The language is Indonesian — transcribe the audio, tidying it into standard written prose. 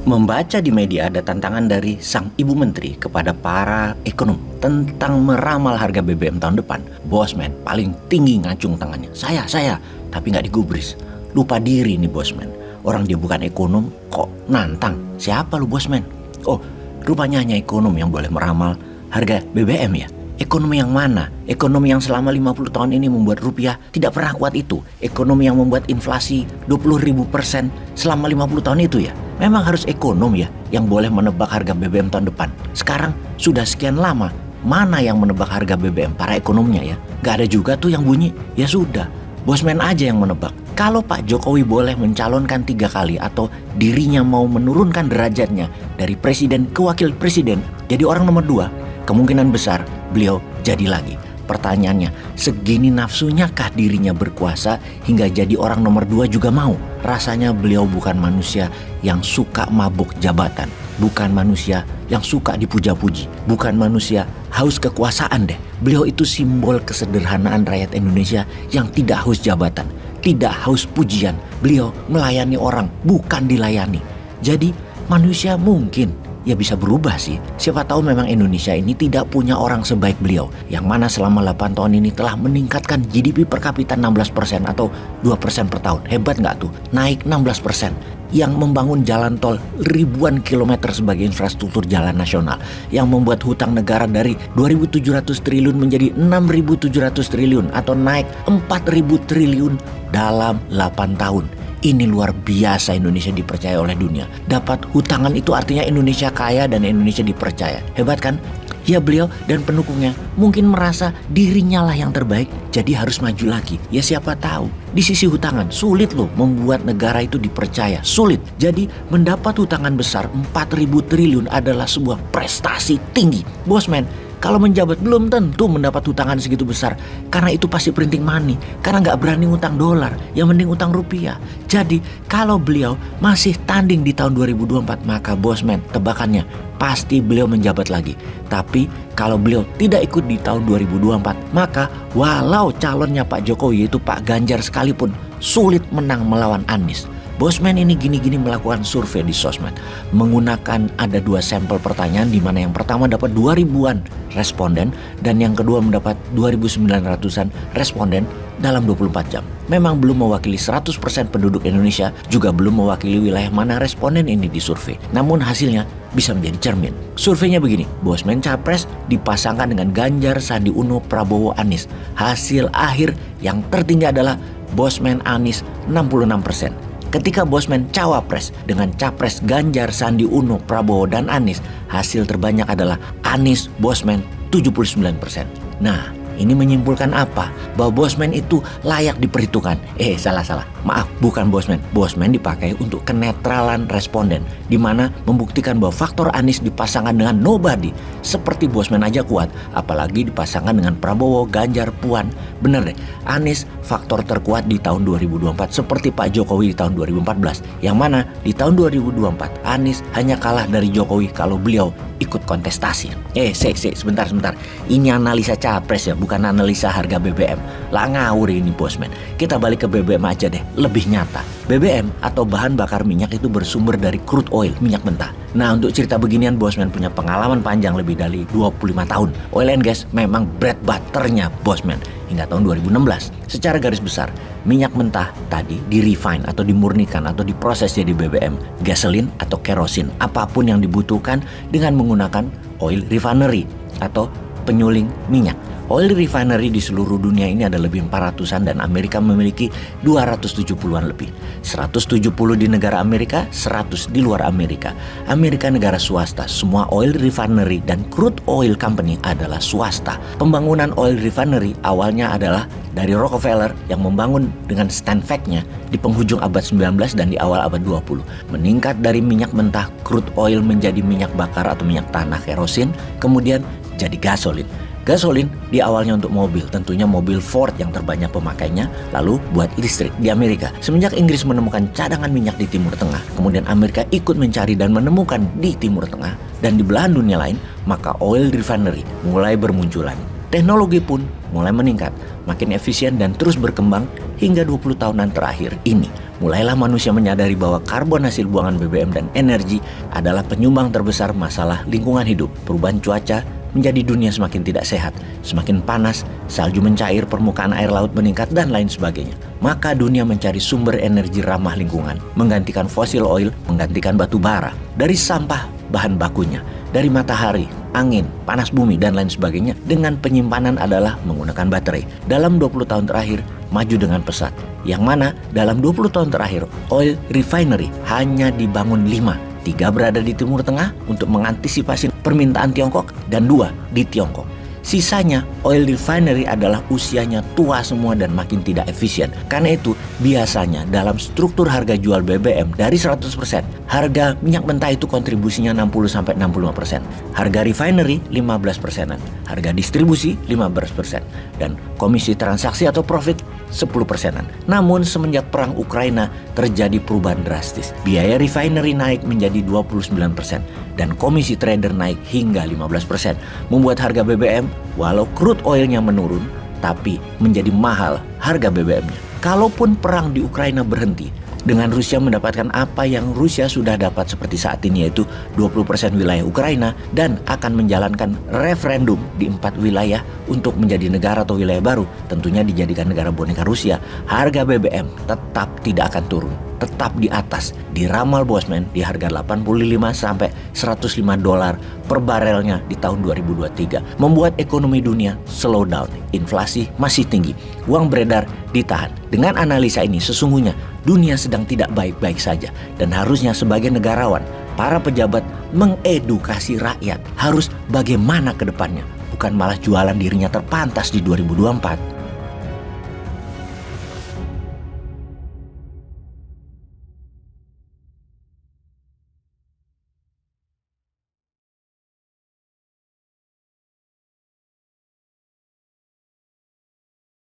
Membaca di media ada tantangan dari sang ibu menteri kepada para ekonom tentang meramal harga BBM tahun depan. Bosman paling tinggi ngacung tangannya. Saya, tapi nggak digubris. Lupa diri nih Bosman. Orang dia bukan ekonom kok nantang. Siapa lu Bosman? Oh, rupanya hanya ekonom yang boleh meramal harga BBM ya. Ekonomi yang mana? Ekonomi yang selama 50 tahun ini membuat rupiah tidak pernah kuat itu. Ekonomi yang membuat inflasi 20.000% selama 50 tahun itu ya. Memang harus ekonom ya yang boleh menebak harga BBM tahun depan. Sekarang sudah sekian lama, mana yang menebak harga BBM? Para ekonomnya ya. Gak ada juga tuh yang bunyi. Ya sudah, Bosman aja yang menebak. Kalau Pak Jokowi boleh mencalonkan 3 kali atau dirinya mau menurunkan derajatnya dari presiden ke wakil presiden jadi orang nomor 2, kemungkinan besar beliau jadi lagi. Pertanyaannya, segini nafsunyakah dirinya berkuasa hingga jadi orang nomor 2 juga mau? Rasanya beliau bukan manusia yang suka mabuk jabatan. Bukan manusia yang suka dipuja-puji. Bukan manusia haus kekuasaan deh. Beliau itu simbol kesederhanaan rakyat Indonesia yang tidak haus jabatan. Tidak haus pujian. Beliau melayani orang, bukan dilayani. Jadi manusia mungkin ya bisa berubah sih. Siapa tahu memang Indonesia ini tidak punya orang sebaik beliau. Yang mana selama 8 tahun ini telah meningkatkan GDP per kapita 16% atau 2% per tahun. Hebat nggak tuh? Naik 16%. Yang membangun jalan tol ribuan kilometer sebagai infrastruktur jalan nasional. Yang membuat hutang negara dari 2.700 triliun menjadi 6.700 triliun atau naik 4.000 triliun dalam 8 tahun. Ini luar biasa Indonesia dipercaya oleh dunia. Dapat hutangan itu artinya Indonesia kaya dan Indonesia dipercaya. Hebat kan? Ya beliau dan pendukungnya mungkin merasa dirinya lah yang terbaik, jadi harus maju lagi. Ya siapa tahu. Di sisi hutangan sulit loh membuat negara itu dipercaya. Sulit. Jadi mendapat hutangan besar 4.000 triliun adalah sebuah prestasi tinggi. Bosman, kalau menjabat belum tentu mendapat hutangan segitu besar. Karena itu pasti printing money. Karena nggak berani utang dolar. Yang mending utang rupiah. Jadi kalau beliau masih tanding di tahun 2024, maka Bosman tebakannya pasti beliau menjabat lagi. Tapi kalau beliau tidak ikut di tahun 2024, maka walau calonnya Pak Jokowi yaitu Pak Ganjar sekalipun sulit menang melawan Anies. Bosman ini gini-gini melakukan survei di sosmed. Menggunakan ada 2 sampel pertanyaan di mana yang pertama dapat 2.000-an responden dan yang kedua mendapat 2.900-an responden dalam 24 jam. Memang belum mewakili 100% penduduk Indonesia, juga belum mewakili wilayah mana responden ini disurvei. Namun hasilnya bisa menjadi cermin. Surveinya begini, Bosman Capres dipasangkan dengan Ganjar, Sandi Uno, Prabowo, Anies. Hasil akhir yang tertinggi adalah Bosman Anies 66%. Ketika Bosman Cawapres dengan Capres Ganjar, Sandi Uno, Prabowo, dan Anies, hasil terbanyak adalah Anies Bosman 79%. Nah, ini menyimpulkan apa? Bahwa Bosman itu layak diperhitungkan. Salah. Maaf, bukan Bosman. Bosman dipakai untuk kenetralan responden, di mana membuktikan bahwa faktor Anies dipasangkan dengan nobody. Seperti Bosman aja kuat, apalagi dipasangkan dengan Prabowo, Ganjar, Puan. Bener deh, Anies faktor terkuat di tahun 2024 seperti Pak Jokowi di tahun 2014. Yang mana di tahun 2024 Anies hanya kalah dari Jokowi kalau beliau ikut kontestasi. Sebentar. Ini analisa capres ya, bukan analisa harga BBM. Lah ngawur ini Bosman. Kita balik ke BBM aja deh, lebih nyata. BBM atau bahan bakar minyak itu bersumber dari crude oil, minyak mentah. Nah, untuk cerita beginian Bosman punya pengalaman panjang lebih dari 25 tahun. Oil and gas memang bread butternya Bosman hingga tahun 2016. Secara garis besar, minyak mentah tadi di-refine atau dimurnikan atau diproses jadi BBM, gasoline atau kerosin, apapun yang dibutuhkan dengan menggunakan oil refinery atau penyuling minyak. Oil refinery di seluruh dunia ini ada lebih 400-an dan Amerika memiliki 270-an lebih. 170 di negara Amerika, 100 di luar Amerika. Amerika negara swasta, semua oil refinery dan crude oil company adalah swasta. Pembangunan oil refinery awalnya adalah dari Rockefeller yang membangun dengan stand fact-nya di penghujung abad 19 dan di awal abad 20. Meningkat dari minyak mentah crude oil menjadi minyak bakar atau minyak tanah kerosin, kemudian jadi gasolin. Gasolin di awalnya untuk mobil, tentunya mobil Ford yang terbanyak pemakainya, lalu buat listrik di Amerika. Semenjak Inggris menemukan cadangan minyak di Timur Tengah, kemudian Amerika ikut mencari dan menemukan di Timur Tengah, dan di belahan dunia lain, maka oil refinery mulai bermunculan. Teknologi pun mulai meningkat, makin efisien dan terus berkembang hingga 20 tahunan terakhir ini, mulailah manusia menyadari bahwa karbon hasil buangan BBM dan energi adalah penyumbang terbesar masalah lingkungan hidup. Perubahan cuaca menjadi dunia semakin tidak sehat, semakin panas, salju mencair, permukaan air laut meningkat, dan lain sebagainya. Maka dunia mencari sumber energi ramah lingkungan, menggantikan fosil oil, menggantikan batu bara. Dari sampah bahan bakunya, dari matahari, angin, panas bumi, dan lain sebagainya, dengan penyimpanan adalah menggunakan baterai. Dalam 20 tahun terakhir, maju dengan pesat. Yang mana dalam 20 tahun terakhir, oil refinery hanya dibangun 5. 3 berada di Timur Tengah untuk mengantisipasi permintaan Tiongkok dan 2 di Tiongkok. Sisanya oil refinery adalah usianya tua semua dan makin tidak efisien. Karena itu biasanya dalam struktur harga jual BBM dari 100%, harga minyak mentah itu kontribusinya 60-65%. Harga refinery 15%, harga distribusi 15%, dan komisi transaksi atau profit 10%. Namun semenjak perang Ukraina terjadi perubahan drastis. Biaya refinery naik menjadi 29% dan komisi trader naik hingga 15%. Membuat harga BBM walau crude oilnya menurun tapi menjadi mahal harga BBM-nya. Kalaupun perang di Ukraina berhenti, dengan Rusia mendapatkan apa yang Rusia sudah dapat seperti saat ini, yaitu 20% wilayah Ukraina, dan akan menjalankan referendum di 4 wilayah untuk menjadi negara atau wilayah baru, tentunya dijadikan negara boneka Rusia, harga BBM tetap tidak akan turun, tetap di atas. Diramal Bosman di harga 85 sampai 105 dolar per barelnya di tahun 2023, membuat ekonomi dunia slow down, inflasi masih tinggi, uang beredar ditahan. Dengan analisa ini sesungguhnya dunia sedang tidak baik-baik saja, dan harusnya sebagai negarawan, para pejabat mengedukasi rakyat harus bagaimana ke depannya, bukan malah jualan dirinya terpantas di 2024.